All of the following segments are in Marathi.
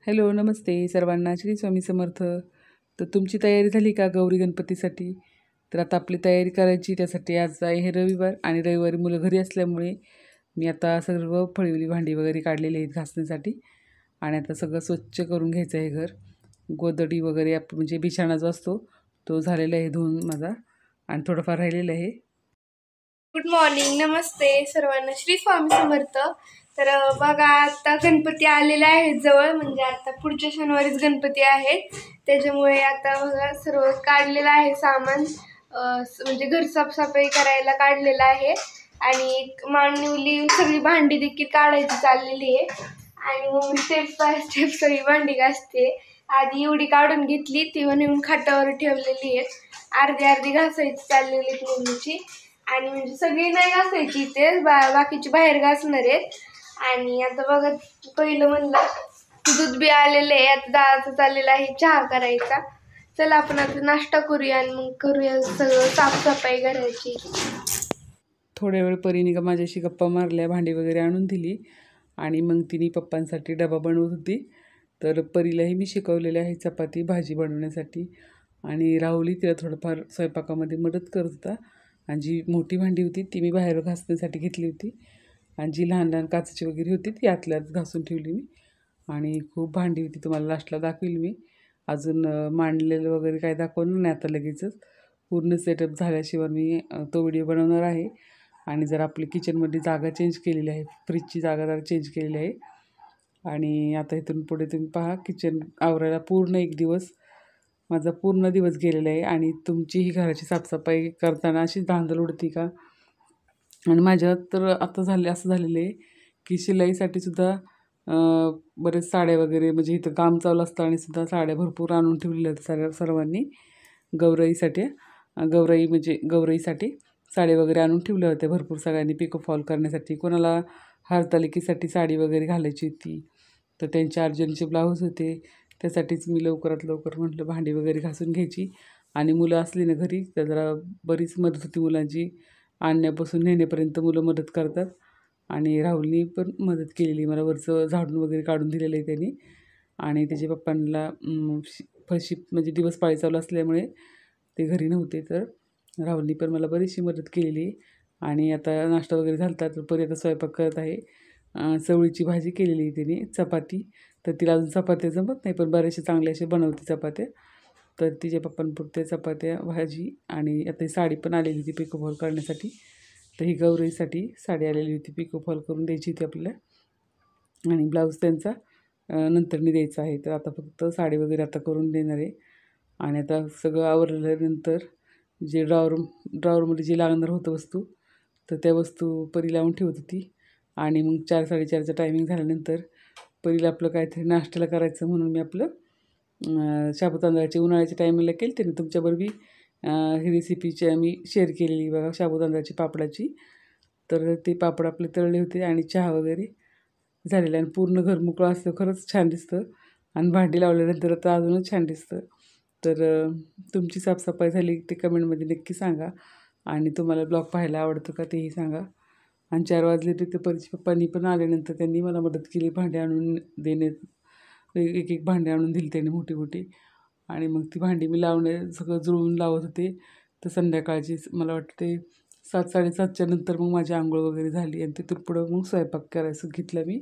हॅलो, नमस्ते सर्वांना. श्री स्वामी समर्थ. तर तुमची तयारी झाली का गौरी गणपतीसाठी? तर आता आपली तयारी करायची. त्यासाठी आज आहे हे रविवार आणि रविवारी मुलं घरी असल्यामुळे मी आता सर्व फळीवली भांडी वगैरे काढलेली आहेत घासण्यासाठी. आणि आता सगळं स्वच्छ करून घ्यायचं आहे घर. गोधडी वगैरे म्हणजे बिछाणा जो असतो तो झालेला आहे धुवून माझा, आणि थोडंफार राहिलेलं आहे. गुड मॉर्निंग, नमस्ते सर्वांना. श्री स्वामी समर्थ. तर बघा, आता गणपती आलेले आहेत जवळ, म्हणजे आता पुढच्या शनिवारीच गणपती आहेत. त्याच्यामुळे आता बघा सर्व काढलेलं आहे सामान, म्हणजे घर साफसफाई करायला काढलेलं आहे. आणि मांडीवली सगळी भांडी देखील काढायची चाललेली आहे. आणि मग मी स्टेप बाय स्टेप सगळी भांडी घासते. आधी एवढी काढून घेतली, ती नेऊन खाटावर ठेवलेली आहेत. अर्धी अर्धी घासायची चाललेली आहेत मम्मीची. आणि म्हणजे सगळी नाही घासायची ते बाकीचे बाहेर घासणार आहेत. आणि आता बघा, पहिलं म्हणलं दूध बी आलेलं आहे. आता दादाचं चाललेलं आहे चहा करायचा. चला आपण आता नाश्ता करूया आणि मग करूया सगळं साफसफाई करायची. थोड्या वेळ परीने का माझ्याशी गप्पा मारल्या, भांडी वगैरे आणून दिली. आणि मग तिने पप्पांसाठी डबा बनवत होती. तर परीलाही मी शिकवलेले आहे चपाती भाजी बनवण्यासाठी. आणि राहुली तिला थोडंफार स्वयंपाकामध्ये मदत करत होता. आणि जी मोठी भांडी होती ती मी बाहेर घासण्यासाठी घेतली होती. आणि जी लहान लहान काचेची वगैरे होती ती आतल्यात घासून ठेवली मी. आणि खूप भांडी होती, तुम्हाला लास्टला दाखवेल मी. अजून मांडलेलं वगैरे काय दाखवणार नाही आता लगेचच. पूर्ण सेटअप झाल्याशिवाय मी तो व्हिडिओ बनवणार आहे. आणि जर आपली किचनमध्ये जागा चेंज केलेली आहे, फ्रीजची जागा जरा चेंज केलेली आहे. आणि आता इथून पुढे तुम्ही पहा, किचन आवरायला पूर्ण एक दिवस माझा पूर्ण दिवस गेलेला आहे. आणि तुमचीही घराची साफसफाई करताना अशीच धांदल उडती का? आणि माझ्यात तर आता असं झालेलं आहे की शिलाईसाठी सुद्धा बरेच साड्या वगैरे, म्हणजे इथं काम चालू असताना सुद्धा साड्या भरपूर आणून ठेवलेल्या आहेत सर्वांनी गौराईसाठी. गौराईसाठी साडी वगैरे आणून ठेवल्या होत्या भरपूर सगळ्यांनी पिको फॉल करण्यासाठी. कोणाला हरतालिकेसाठी साडी वगैरे घालायची होती, तर त्यांचे अर्जंटचे ब्लाऊज होते. त्यासाठीच मी लवकरात लवकर म्हटलं भांडी वगैरे घासून घ्यायची. आणि मुलं असली ना घरी तर जरा बरीच मदत होती मुलांची. आणण्यापासून नेण्यापर्यंत मुलं मदत करतात. आणि राहुलनी पण मदत केलेली मला, वरचं झाडून वगैरे काढून दिलेलं आहे त्यांनी. आणि त्याच्या पप्पांना फशी म्हणजे दिवस पाळी चालू असल्यामुळे ते घरी नव्हते, तर राहुलनी पण मला बरीचशी मदत केलेली. आणि आता नाश्ता वगैरे झाला तर परी आता स्वयंपाक करत आहे. चवळीची भाजी केलेली आहे तिने, चपाती. तर तिला अजून चपात्या जमत नाही, पण बरेचसे चांगले असे बनवते चपात्या. तर तिच्या पप्पांपुरते चपात्या भाजी. आणि आता ही साडी पण आलेली होती पिको फॉल करण्यासाठी. तर ही गौरीसाठी साडी आलेली होती, पिको फॉल करून द्यायची होती आपल्याला. आणि ब्लाऊज त्यांचा नंतरनी द्यायचा आहे. तर आता फक्त साडी वगैरे आता करून देणार आहे. आणि आता सगळं आवरल्यानंतर जे ड्रॉवरमध्ये जे लागणार होतं वस्तू, तर त्या वस्तू परी लावून ठेवत होती. आणि मग 4-4:30चं टायमिंग झाल्यानंतर परीला आपलं काहीतरी नाश्त्याला करायचं म्हणून मी आपलं साबुदाण्याची उन्हाळ्याच्या टायमिंगला केली त्याने तुमच्याबरोबर ही रेसिपीची आम्ही शेअर केलेली बघा, साबुदाण्याची पापडाची. तर ते पापड आपले तळले होते आणि चहा वगैरे झालेला. आणि पूर्ण घर मोकळं असतं, खरंच छान दिसतं. आणि भांडी लावल्यानंतर तर अजूनच छान दिसतं. तर तुमची साफसफाई झाली ते कमेंटमध्ये नक्की सांगा. आणि तुम्हाला ब्लॉग पाहायला आवडतं का तेही सांगा. आणि 4 वाजले ते परीच्या पप्पांनी पण आल्यानंतर त्यांनी मला मदत केली भांडी आणून देण्यात. एक एक भांडी आणून दिली त्यांनी मोठी मोठी. आणि मग ती भांडी मी सगळं जुळवून लावत होते. तर संध्याकाळची मला वाटते 7-7:30च्या नंतर मग माझी आंघोळ वगैरे झाली. आणि तिथून पुढं मग स्वयंपाक करायचं घेतलं मी.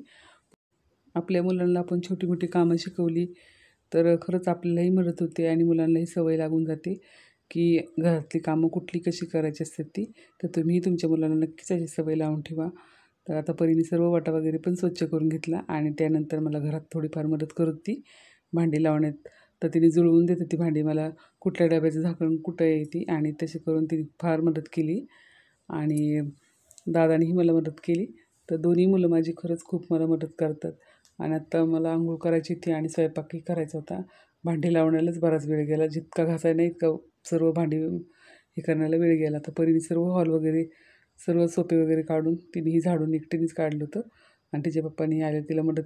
आपल्या मुलांना आपण छोटी मोठी कामं शिकवली तर खरंच आपल्यालाही मदत होते आणि मुलांनाही सवय लागून जाते की घरातली कामं कुठली कशी करायची असतात ती. तर तुम्हीही तुमच्या मुलांना नक्कीच अशी सवय लावून ठेवा. तर आता परीने सर्व वाटा वगैरे पण स्वच्छ करून घेतला. आणि त्यानंतर मला घरात थोडीफार मदत करत होती भांडी लावण्यात. तर तिने जुळवून देत होती भांडी मला, कुठल्या डब्याचं झाकण कुठं येते, आणि तशी करून तिने फार मदत केली. आणि दादानेही मला मदत केली. तर दोन्ही मुलं माझी खरंच खूप मला मदत करतात. आणि आत्ता मला अंघोळ करायची होती आणि स्वयंपाकही करायचा होता. भांडी लावण्यालाच बराच वेळ गेला, जितका घासाय नाही इतका सर्व भांडी हे करण्याला वेळ गेला. तर परीने सर्व हॉल वगैरे सर्व सोपे वगैरे काढून तिनेही झाडून एकटीनेच काढलं होतं. आणि तिच्या पप्पानी आले तिला मदत.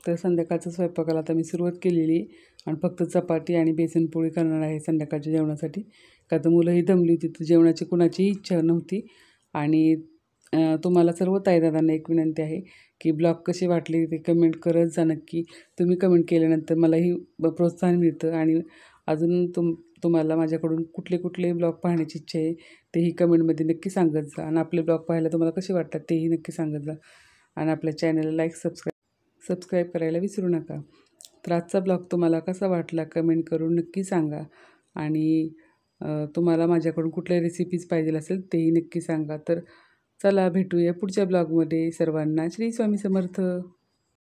तर संध्याकाळच्या स्वयंपाकाला आता मी सुरुवात केलेली. आणि फक्त चपाती आणि बेसन पोळी करणार आहे संध्याकाळच्या जेवणासाठी. का तर मुलंही दमली होती, तर जेवणाची कुणाचीही इच्छा नव्हती. आणि तुम्हाला सर्व ताईदादांना एक विनंती आहे की ब्लॉग कसे वाटले ते कमेंट करत जा नक्की. तुम्ही कमेंट केल्यानंतर मलाही प्रोत्साहन मिळतं आणि अजून तुम्हाला माझ्याकडून कुठले कुठले ब्लॉग पाहण्याची इच्छा आहे तेही कमेंटमध्ये नक्की सांगत जा. आणि आपले ब्लॉग पाहायला तुम्हाला कसे वाटतात तेही नक्की सांगत जा. आणि आपल्या चॅनलला लाईक सबस्क्राईब करायला विसरू नका. तर आजचा ब्लॉग तुम्हाला कसा वाटला कमेंट करून नक्की सांगा. आणि तुम्हाला माझ्याकडून कुठल्या रेसिपीज पाहिजे असेल तेही नक्की सांगा. तर चला भेटूया पुढच्या ब्लॉगमध्ये. सर्वांना श्री स्वामी समर्थ.